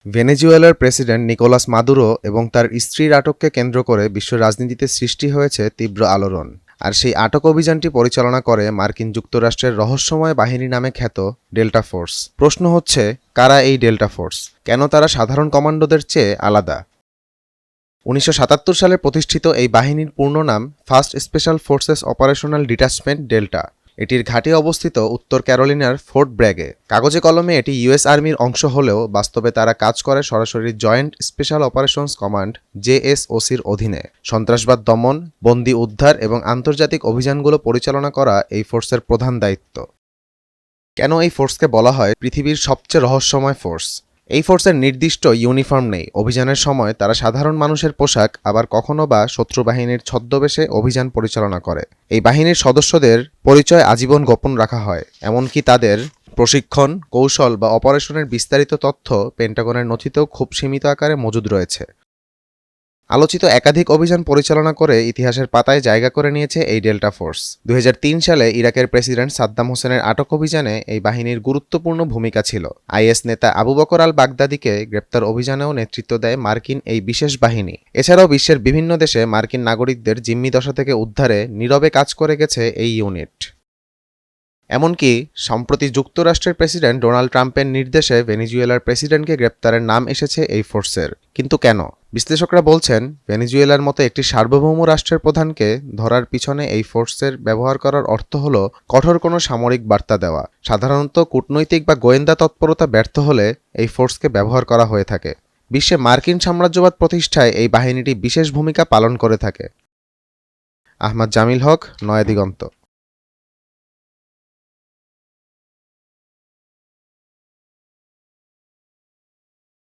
ভেনেজুয়েলার president Nicolas Maduro এবং তার স্ত্রীর আটককে কেন্দ্র করে বিশ্ব রাজনীতিতে সৃষ্টি হয়েছে তীব্র আলোড়ন। আর সেই আটক অভিযানটি পরিচালনা করে মার্কিন যুক্তরাষ্ট্রের রহস্যময় বাহিনী নামে খ্যাত ডেল্টা ফোর্স। প্রশ্ন হচ্ছে, কারা এই ডেল্টা ফোর্স? কেন তারা সাধারণ কমান্ডোদের চেয়ে আলাদা? 1977 সালে প্রতিষ্ঠিত এই বাহিনীর পূর্ণ নাম first special forces operational detachment delta. এটির ঘাঁটি অবস্থিত উত্তর ক্যারোলিনার ফোর্ট ব্র্যাগে। কাগজে কলমে এটি ইউএস আর্মির অংশ হলেও বাস্তবে তারা কাজ করে সরাসরি জয়েন্ট স্পেশাল অপারেশনস কমান্ড জেএসওসির অধীনে। সন্ত্রাসবাদ দমন, বন্দী উদ্ধার এবং আন্তর্জাতিক অভিযানগুলো পরিচালনা করা এই ফোর্সের প্রধান দায়িত্ব। কেন এই ফোর্সকে বলা হয় পৃথিবীর সবচেয়ে রহস্যময় ফোর্স? এই ফোর্সের নির্দিষ্ট ইউনিফর্ম নেই। অভিযানের সময় তারা সাধারণ মানুষের পোশাক, আবার কখনো বা শত্রু বাহিনীর ছদ্মবেশে অভিযান পরিচালনা করে। এই বাহিনীর সদস্যদের পরিচয় আজীবন গোপন রাখা হয়, এমনকি তাদের প্রশিক্ষণ, কৌশল বা অপারেশনের বিস্তারিত তথ্য পেন্টাগনের নথিতেও খুব সীমিত আকারে মজুদ রয়েছে। আলোচিত একাধিক অভিযান পরিচালনা করে ইতিহাসের পাতায় জায়গা করে নিয়েছে এই ডেল্টা ফোর্স। 2003 সালে ইরাকের প্রেসিডেন্ট সাদ্দাম হোসেনের আটক অভিযানে এই বাহিনীর গুরুত্বপূর্ণ ভূমিকা ছিল। আইএস নেতা আবু বকর আল বাগদাদিকে গ্রেপ্তার অভিযানেও নেতৃত্ব দেয় মার্কিন এই বিশেষ বাহিনী। এছাড়াও বিশ্বের বিভিন্ন দেশে মার্কিন নাগরিকদের জিম্মি দশা থেকে উদ্ধারে নীরবে কাজ করে গেছে এই ইউনিট। এমনকি সম্প্রতি যুক্তরাষ্ট্রের প্রেসিডেন্ট ডোনাল্ড ট্রাম্পের নির্দেশে ভেনেজুয়েলার প্রেসিডেন্টকে গ্রেপ্তারের নাম এসেছে এই ফোর্সের। কিন্তু কেন? বিশ্লেষকরা বলছেন, ভেনেজুয়েলার মতো একটি সার্বভৌম রাষ্ট্রের প্রধানকে ধরার পিছনে এই ফোর্সের ব্যবহার করার অর্থ হল কঠোর কোনো সামরিক বার্তা দেওয়া। সাধারণত কূটনৈতিক বা গোয়েন্দা তৎপরতা ব্যর্থ হলে এই ফোর্সকে ব্যবহার করা হয়ে থাকে। বিশ্বে মার্কিন সাম্রাজ্যবাদ প্রতিষ্ঠায় এই বাহিনীটি বিশেষ ভূমিকা পালন করে থাকে। আহমদ জামিল হক, নয়া দিগন্ত।